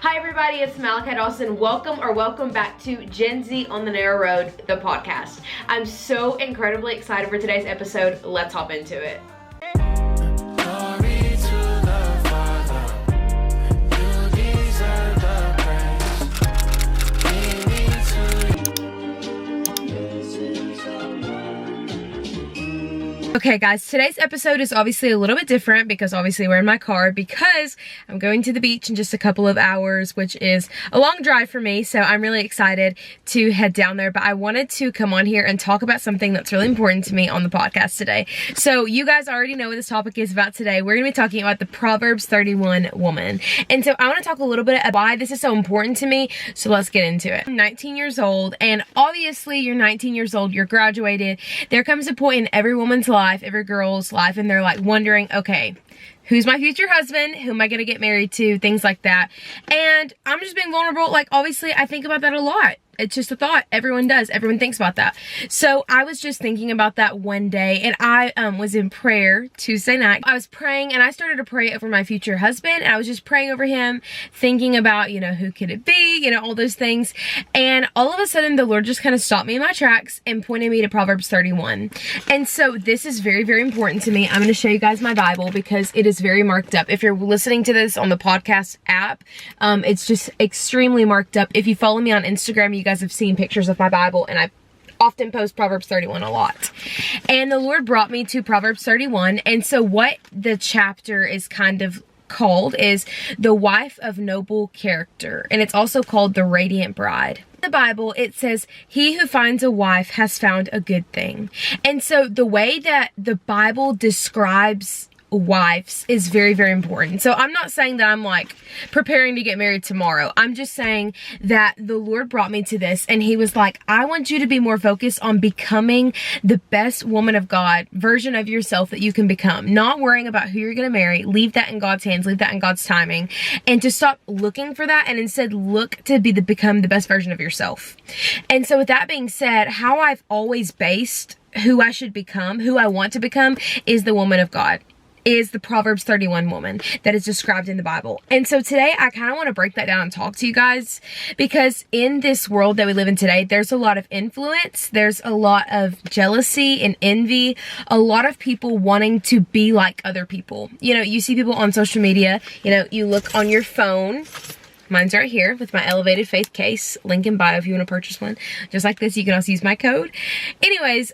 Hi everybody, it's Malachi Dawson. Welcome back to Gen Z on the Narrow Road, the podcast. I'm so incredibly excited for today's episode. Let's hop into it. Okay guys, today's episode is obviously a little bit different because obviously we're in my car because I'm going to the beach in just a couple of hours, which is a long drive for me. So I'm really excited to head down there, but I wanted to come on here and talk about something that's really important to me on the podcast today. So you guys already know what this topic is about today. We're gonna be talking about the Proverbs 31 woman. And so I wanna talk a little bit about why this is so important to me. So let's get into it. I'm 19 years old, and obviously you're 19 years old, you're graduated. There comes a point in every woman's life, every girl's life, and they're like wondering, okay, who's my future husband? Who am I gonna get married to? Things like that. And I'm just being vulnerable. Like, obviously I think about that a lot. It's just a thought. Everyone does. Everyone thinks about that. So I was just thinking about that one day, and I was in prayer Tuesday night. I was praying, and I started to pray over my future husband, and I was just praying over him, thinking about, you know, who could it be, you know, all those things. And all of a sudden, the Lord just kind of stopped me in my tracks and pointed me to Proverbs 31. And so this is very, very important to me. I'm going to show you guys my Bible because it is very marked up. If you're listening to this on the podcast app, it's just extremely marked up. If you follow me on Instagram, you guys have seen pictures of my Bible, and I often post Proverbs 31 a lot. And the Lord brought me to Proverbs 31. And so what the chapter is kind of called is the wife of noble character. And it's also called the radiant bride. In the Bible, it says, he who finds a wife has found a good thing. And so the way that the Bible describes wives is very, very important. So I'm not saying that I'm like preparing to get married tomorrow. I'm just saying that the Lord brought me to this, and he was like, I want you to be more focused on becoming the best woman of God version of yourself that you can become, not worrying about who you're going to marry. Leave that in God's hands, leave that in God's timing, and to stop looking for that and instead look to become the best version of yourself. And so with that being said, how I've always based who I should become, who I want to become, is the woman of God, is the Proverbs 31 woman that is described in the Bible. And so today I kind of want to break that down and talk to you guys, because in this world that we live in today, there's a lot of influence, there's a lot of jealousy and envy, a lot of people wanting to be like other people. You know, you see people on social media, you know, you look on your phone. Mine's right here with my Elevated Faith case, link in bio if you want to purchase one. Just like this, you can also use my code. Anyways,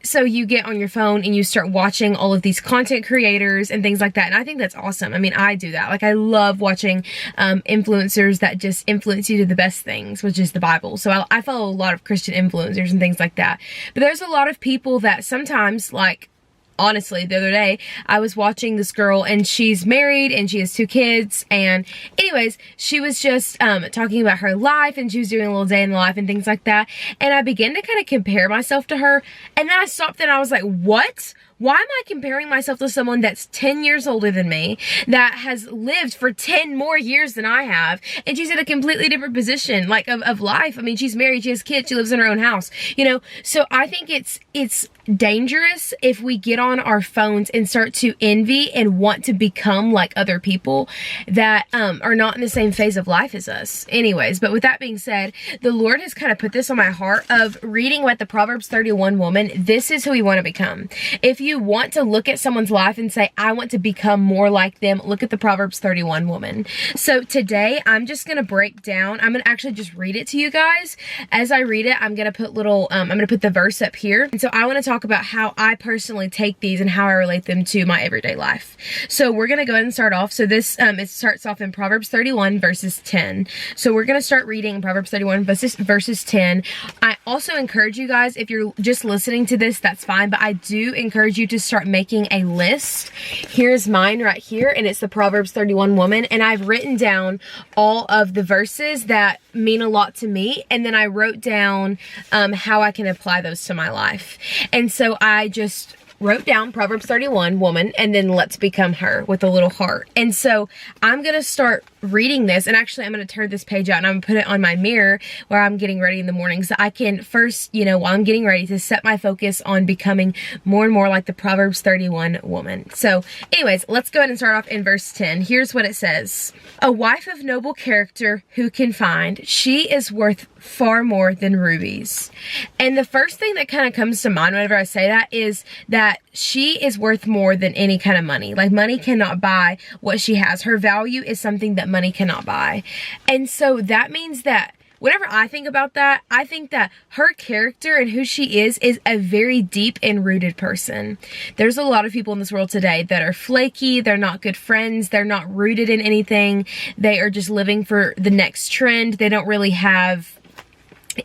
so you get on your phone and you start watching all of these content creators and things like that. And I think that's awesome. I mean, I do that. Like, I love watching influencers that just influence you to the best things, which is the Bible. So I follow a lot of Christian influencers and things like that. But there's a lot of people that sometimes, like, honestly, the other day, I was watching this girl, and she's married and she has 2 kids. And anyways, she was just talking about her life, and she was doing a little day in the life and things like that. And I began to kind of compare myself to her. And then I stopped and I was like, what? Why am I comparing myself to someone that's 10 years older than me, that has lived for 10 more years than I have, and she's in a completely different position, like, of life? I mean, she's married, she has kids, she lives in her own house, you know? So I think it's dangerous if we get on our phones and start to envy and want to become like other people that are not in the same phase of life as us. Anyways, but with that being said, the Lord has kind of put this on my heart of reading what the Proverbs 31 woman, this is who we want to become. If you want to look at someone's life and say, I want to become more like them, look at the Proverbs 31 woman. So today, I'm just going to break down, I'm going to actually just read it to you guys. As I read it, I'm going to put I'm going to put the verse up here. And so I want to talk about how I personally take these and how I relate them to my everyday life. So we're going to go ahead and start off. So this, it starts off in Proverbs 31 verses 10. So we're going to start reading Proverbs 31 verses 10. I also encourage you guys, if you're just listening to this, that's fine. But I do encourage you to start making a list. Here's mine right here, and it's the Proverbs 31 woman. And I've written down all of the verses that mean a lot to me, and then I wrote down how I can apply those to my life. And so I just wrote down Proverbs 31, woman, and then let's become her with a little heart. And so I'm going to start reading this, and actually I'm going to turn this page out and I'm going to put it on my mirror where I'm getting ready in the morning, so I can first, while I'm getting ready, to set my focus on becoming more and more like the Proverbs 31 woman. So anyways, let's go ahead and start off in verse 10. Here's what it says. A wife of noble character who can find? She is worth far more than rubies. And the first thing that kind of comes to mind whenever I say that is that she is worth more than any kind of money. Like, money cannot buy what she has. Her value is something that money cannot buy. And so that means that whenever I think about that, I think that her character and who she is a very deep and rooted person. There's a lot of people in this world today that are flaky. They're not good friends. They're not rooted in anything. They are just living for the next trend. They don't really have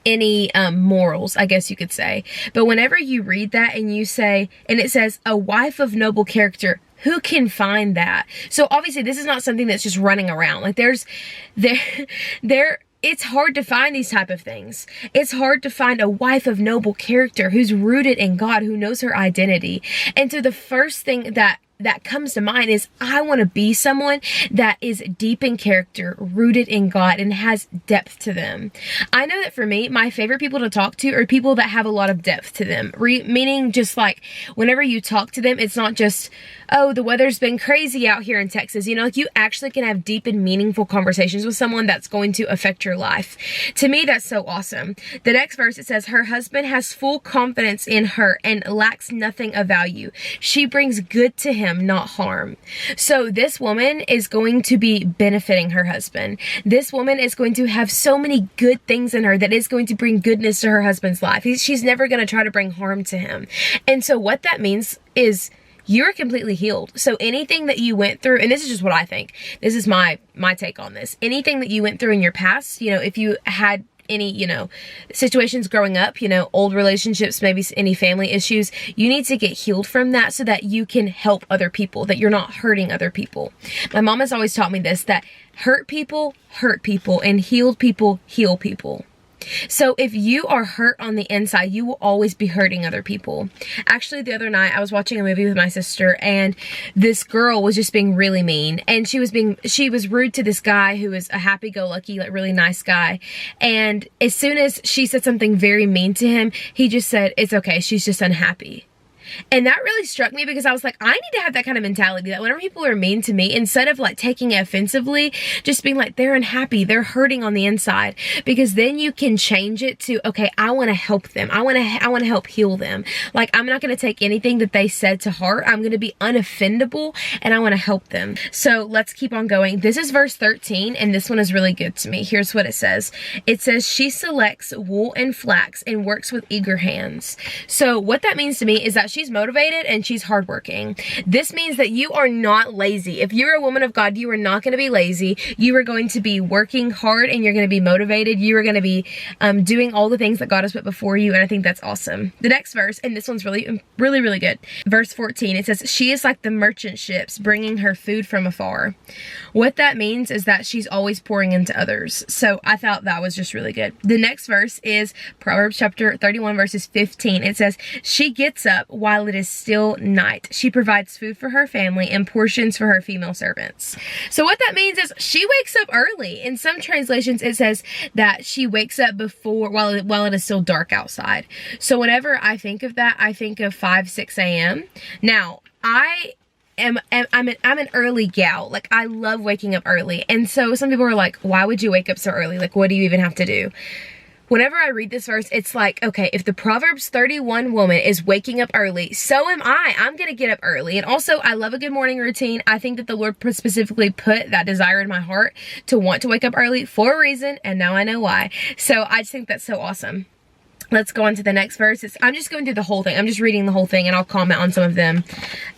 any morals, I guess you could say. But whenever you read that and you say, and it says, a wife of noble character, who can find that? So obviously this is not something that's just running around. Like, it's hard to find these type of things. It's hard to find a wife of noble character who's rooted in God, who knows her identity. And so the first thing that comes to mind is, I want to be someone that is deep in character, rooted in God, and has depth to them. I know that for me, my favorite people to talk to are people that have a lot of depth to them. Meaning just like, whenever you talk to them, it's not just, oh, the weather's been crazy out here in Texas. Like, you actually can have deep and meaningful conversations with someone that's going to affect your life. To me, that's so awesome. The next verse, it says, her husband has full confidence in her and lacks nothing of value. She brings good to him, not harm. So this woman is going to be benefiting her husband. This woman is going to have so many good things in her that is going to bring goodness to her husband's life. She's never going to try to bring harm to him. And so what that means is, you're completely healed. So anything that you went through, and this is just what I think, this is my take on this. Anything that you went through in your past, if you had any, situations growing up, old relationships, maybe any family issues, you need to get healed from that so that you can help other people, that you're not hurting other people. My mom has always taught me this, that hurt people, and healed people, heal people. So if you are hurt on the inside, you will always be hurting other people. Actually, the other night I was watching a movie with my sister, and this girl was just being really mean, and she was rude to this guy who was a happy-go-lucky, like, really nice guy. And as soon as she said something very mean to him, he just said, it's okay, she's just unhappy. And that really struck me, because I was like, I need to have that kind of mentality, that whenever people are mean to me, instead of like taking it offensively, just being like, they're unhappy, they're hurting on the inside, because then you can change it to, okay, I want to help them. I want to help heal them. Like, I'm not going to take anything that they said to heart. I'm going to be unoffendable, and I want to help them. So let's keep on going. This is verse 13, and this one is really good to me. Here's what it says. It says, she selects wool and flax and works with eager hands. So what that means to me is that she's motivated and she's hardworking. This means that you are not lazy. If you're a woman of God, you are not going to be lazy. You are going to be working hard, and you're going to be motivated. You are going to be doing all the things that God has put before you, and I think that's awesome. The next verse, and this one's really, really, really good. Verse 14, it says, she is like the merchant ships, bringing her food from afar. What that means is that she's always pouring into others. So I thought that was just really good. The next verse is Proverbs chapter 31, verses 15. It says, she gets up while it is still night. She provides food for her family and portions for her female servants. So what that means is she wakes up early. In some translations, it says that she wakes up while it is still dark outside. So whenever I think of that, I think of 5, 6 a.m. Now, I'm an early gal. Like, I love waking up early. And so some people are like, why would you wake up so early? Like, what do you even have to do? Whenever I read this verse, it's like, okay, if the Proverbs 31 woman is waking up early, so am I. I'm going to get up early. And also, I love a good morning routine. I think that the Lord specifically put that desire in my heart to want to wake up early for a reason, and now I know why. So I just think that's so awesome. Let's go on to the next verse. I'm just going through the whole thing. I'm just reading the whole thing, and I'll comment on some of them.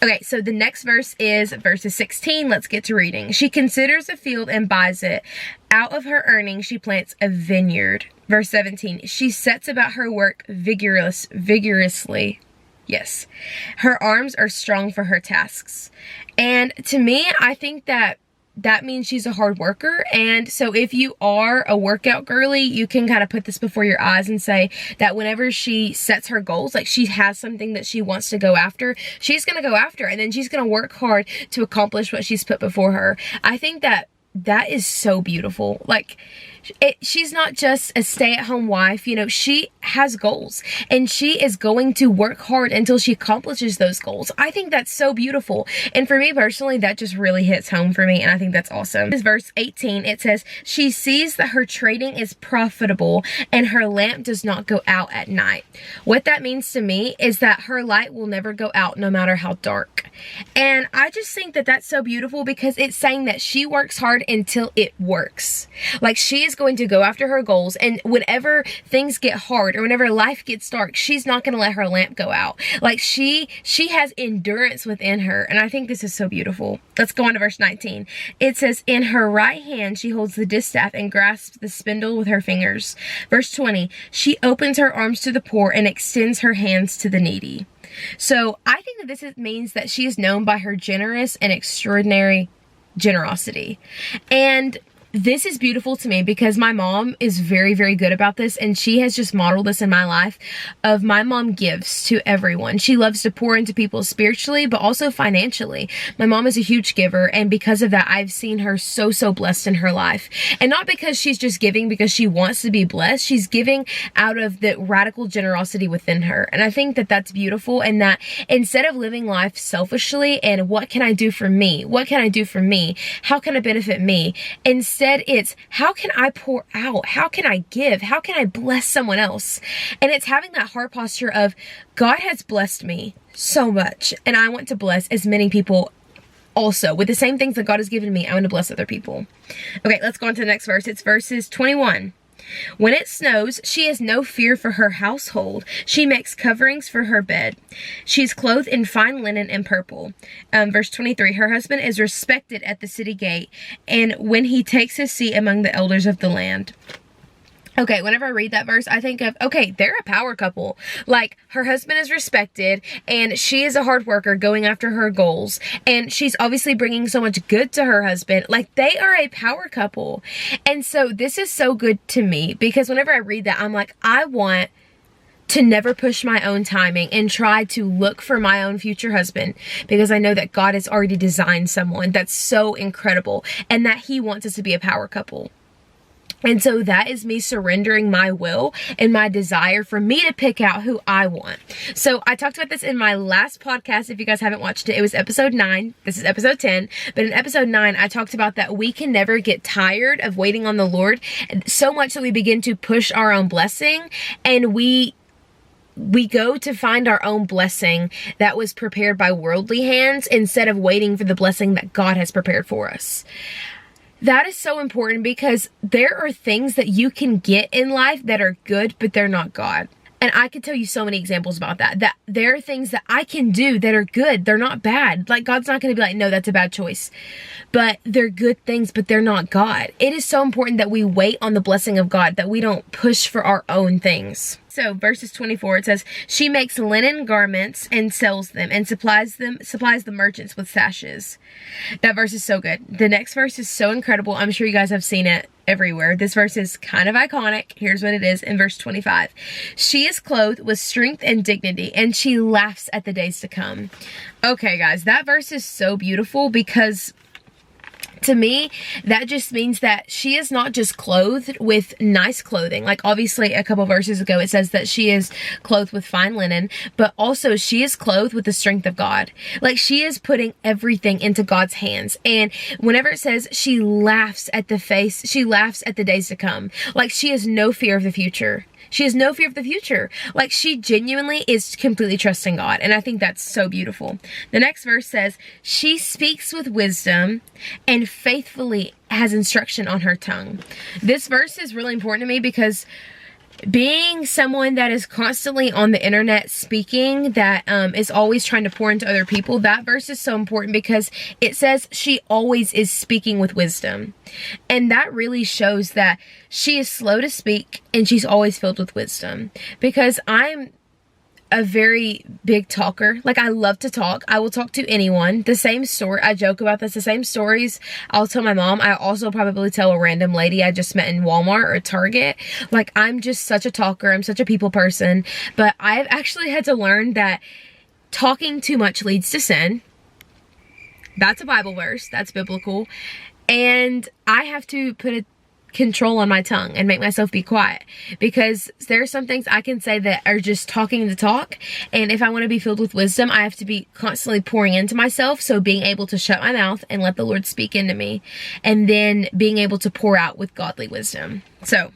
Okay, so the next verse is verses 16. Let's get to reading. She considers a field and buys it. Out of her earnings, she plants a vineyard. Verse 17. She sets about her work vigorously. Yes. Her arms are strong for her tasks. And to me, I think that that means she's a hard worker. And so if you are a workout girly, you can kind of put this before your eyes and say that whenever she sets her goals, like she has something that she wants to go after, she's going to go after, and then she's going to work hard to accomplish what she's put before her. I think that is so beautiful. Like, she's not just a stay-at-home wife, you know, she has goals, and she is going to work hard until she accomplishes those goals. I think that's so beautiful, and for me personally, that just really hits home for me, and I think that's awesome. This verse 18, it says, she sees that her trading is profitable, and her lamp does not go out at night. What that means to me is that her light will never go out no matter how dark. And I just think that that's so beautiful, because it's saying that she works hard until it works. Like, she is going to go after her goals, and whenever things get hard or whenever life gets dark, she's not going to let her lamp go out. Like, she has endurance within her, and I think this is so beautiful. Let's go on to verse 19. It says, in her right hand she holds the distaff and grasps the spindle with her fingers. Verse 20, she opens her arms to the poor and extends her hands to the needy. So I think that this means that she is known by her generous and extraordinary generosity. And this is beautiful to me, because my mom is very, very good about this, and she has just modeled this in my life. Of my mom gives to everyone. She loves to pour into people spiritually, but also financially. My mom is a huge giver, and because of that, I've seen her so blessed in her life. And not because she's just giving because she wants to be blessed. She's giving out of the radical generosity within her. And I think that that's beautiful, and that instead of living life selfishly and what can I do for me? What can I do for me? How can it benefit me? Instead, it's how can I pour out? How can I give? How can I bless someone else? And it's having that heart posture of, God has blessed me so much, and I want to bless as many people also with the same things that God has given me. I want to bless other people. Okay, let's go on to the next verse. It's verses 21. When it snows, she has no fear for her household. She makes coverings for her bed. She is clothed in fine linen and purple. Verse 23, her husband is respected at the city gate, and when he takes his seat among the elders of the land. Okay, whenever I read that verse, I think of, okay, they're a power couple. Like, her husband is respected, and she is a hard worker going after her goals, and she's obviously bringing so much good to her husband. Like, they are a power couple. And so this is so good to me, because whenever I read that, I'm like, I want to never push my own timing and try to look for my own future husband, because I know that God has already designed someone that's so incredible, and that he wants us to be a power couple. And so that is me surrendering my will and my desire for me to pick out who I want. So I talked about this in my last podcast. If you guys haven't watched it, it was episode 9. This is episode 10. But in episode 9, I talked about that we can never get tired of waiting on the Lord so much that we begin to push our own blessing, and we go to find our own blessing that was prepared by worldly hands instead of waiting for the blessing that God has prepared for us. That is so important, because there are things that you can get in life that are good, but they're not God. And I could tell you so many examples about that. That there are things that I can do that are good. They're not bad. Like, God's not going to be like, no, that's a bad choice. But they're good things, but they're not God. It is so important that we wait on the blessing of God, that we don't push for our own things. So verses 24, it says, she makes linen garments and sells them, and supplies the merchants with sashes. That verse is so good. The next verse is so incredible. I'm sure you guys have seen it everywhere. This verse is kind of iconic. Here's what it is in verse 25. She is clothed with strength and dignity, and she laughs at the days to come. Okay, guys, that verse is so beautiful, because to me, that just means that she is not just clothed with nice clothing. Like, obviously, a couple verses ago, it says that she is clothed with fine linen, but also she is clothed with the strength of God. Like, she is putting everything into God's hands. And whenever it says she laughs at the days to come. Like, she has no fear of the future. She has no fear of the future. Like, she genuinely is completely trusting God. And I think that's so beautiful. The next verse says, she speaks with wisdom and faithfully has instruction on her tongue. This verse is really important to me, because being someone that is constantly on the internet speaking, that is always trying to pour into other people, that verse is so important, because it says she always is speaking with wisdom. And that really shows that she is slow to speak and she's always filled with wisdom. Because I'm a very big talker. Like, I love to talk. I will talk to anyone. The same story, I joke about this, the same stories I'll tell my mom, I also probably tell a random lady I just met in Walmart or Target. Like, I'm just such a talker. I'm such a people person. But I've actually had to learn that talking too much leads to sin. That's a Bible verse. That's biblical. And I have to put a control on my tongue and make myself be quiet, because there are some things I can say that are just talking the talk, and if I want to be filled with wisdom, I have to be constantly pouring into myself. So being able to shut my mouth and let the Lord speak into me, and then being able to pour out with godly wisdom. So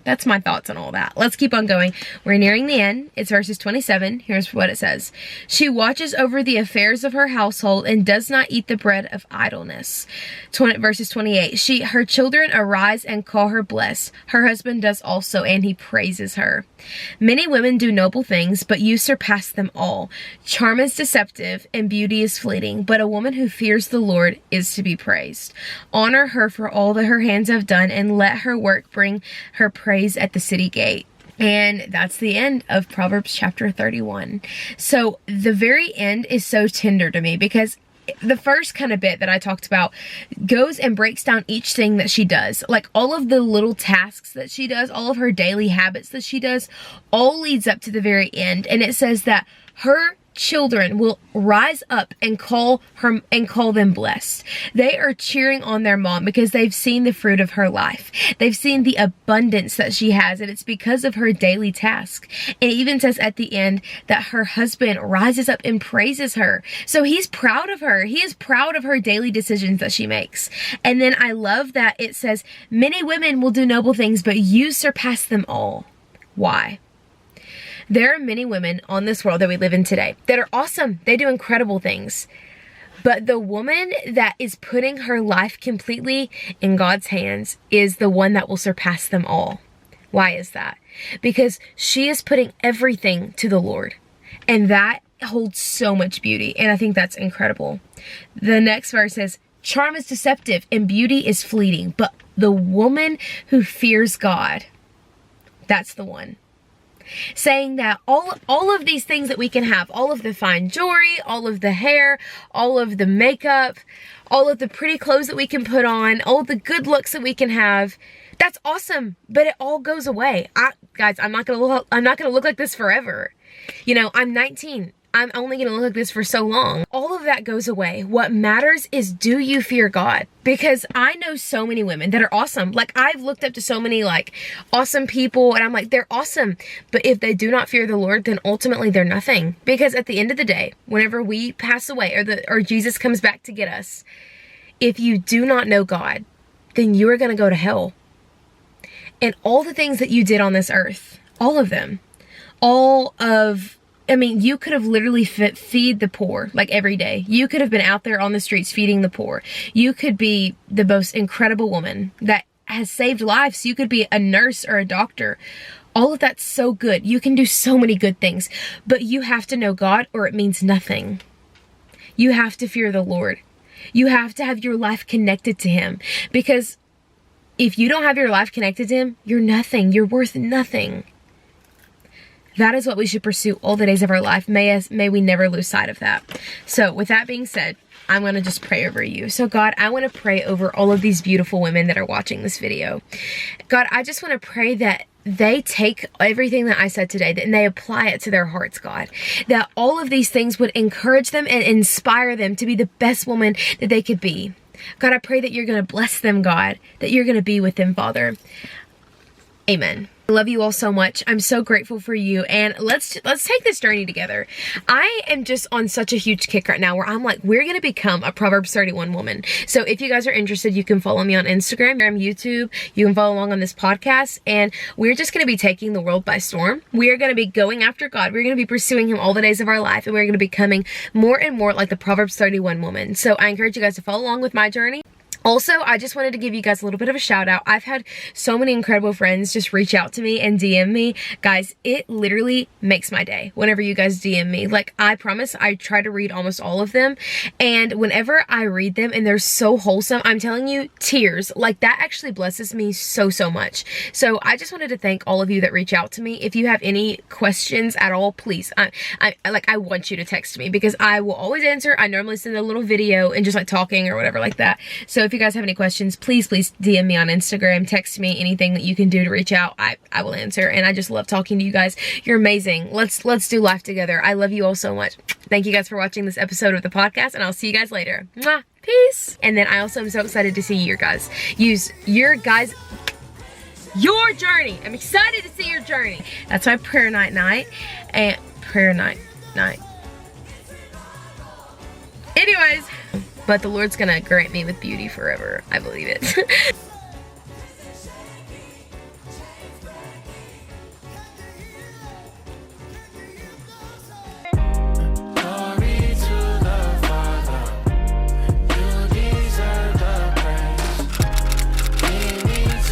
that's my thoughts on all that. Let's keep on going. We're nearing the end. It's verses 27. Here's what it says. She watches over the affairs of her household and does not eat the bread of idleness. Verses 28. Her children arise and call her blessed. Her husband does also, and he praises her. Many women do noble things, but you surpass them all. Charm is deceptive and beauty is fleeting, but a woman who fears the Lord is to be praised. Honor her for all that her hands have done, and let her work bring her praise at the city gate. And that's the end of Proverbs chapter 31. So the very end is so tender to me, because the first kind of bit that I talked about goes and breaks down each thing that she does. Like, all of the little tasks that she does, all of her daily habits that she does, all leads up to the very end. And it says that her children will rise up and call them blessed. They are cheering on their mom because they've seen the fruit of her life. They've seen the abundance that she has, and it's because of her daily task. And it even says at the end that her husband rises up and praises her. So he's proud of her. He is proud of her daily decisions that she makes. And then I love that it says, many women will do noble things, but you surpass them all. Why? There are many women on this world that we live in today that are awesome. They do incredible things. But the woman that is putting her life completely in God's hands is the one that will surpass them all. Why is that? Because she is putting everything to the Lord. And that holds so much beauty. And I think that's incredible. The next verse says, charm is deceptive and beauty is fleeting. But the woman who fears God, that's the one. Saying that all of these things that we can have, all of the fine jewelry, all of the hair, all of the makeup, all of the pretty clothes that we can put on, all the good looks that we can have, that's awesome, but it all goes away. Guys, I'm not gonna look like this forever. You know, I'm 19. I'm only going to look like this for so long. All of that goes away. What matters is, do you fear God? Because I know so many women that are awesome. Like, I've looked up to so many like awesome people, and I'm like, they're awesome. But if they do not fear the Lord, then ultimately they're nothing. Because at the end of the day, whenever we pass away, or Jesus comes back to get us, if you do not know God, then you are going to go to hell. And all the things that you did on this earth, all of them, you could have literally feed the poor like every day. You could have been out there on the streets feeding the poor. You could be the most incredible woman that has saved lives. You could be a nurse or a doctor. All of that's so good. You can do so many good things, but you have to know God or it means nothing. You have to fear the Lord. You have to have your life connected to Him, because if you don't have your life connected to Him, you're nothing. You're worth nothing. That is what we should pursue all the days of our life. May we never lose sight of that. So with that being said, I'm going to just pray over you. So God, I want to pray over all of these beautiful women that are watching this video. God, I just want to pray that they take everything that I said today and they apply it to their hearts, God. That all of these things would encourage them and inspire them to be the best woman that they could be. God, I pray that you're going to bless them, God. That you're going to be with them, Father. Amen. I love you all so much. I'm so grateful for you, and let's take this journey together. I am just on such a huge kick right now where I'm like, we're going to become a Proverbs 31 woman. So if you guys are interested, you can follow me on Instagram, YouTube. You can follow along on this podcast, and we're just going to be taking the world by storm. We are going to be going after God. We're going to be pursuing Him all the days of our life, and we're going to be becoming more and more like the Proverbs 31 woman. So I encourage you guys to follow along with my journey. Also, I just wanted to give you guys a little bit of a shout out. I've had so many incredible friends just reach out to me and DM me. Guys, it literally makes my day whenever you guys DM me. Like, I promise I try to read almost all of them. And whenever I read them and they're so wholesome, I'm telling you, tears. Like, that actually blesses me so, so much. So I just wanted to thank all of you that reach out to me. If you have any questions at all, please, I want you to text me because I will always answer. I normally send a little video and just like talking or whatever like that. So if you guys have any questions, please DM me on Instagram, text me, anything that you can do to reach out, I will answer. And I just love talking to you guys. You're amazing. Let's do life together. I love you all so much. Thank you guys for watching this episode of the podcast, and I'll see you guys later. Mwah. Peace. And then I also am so excited to see your journey. I'm excited to see your journey. That's my prayer night and prayer night. Anyways, but the Lord's gonna grant me with beauty forever. I believe it.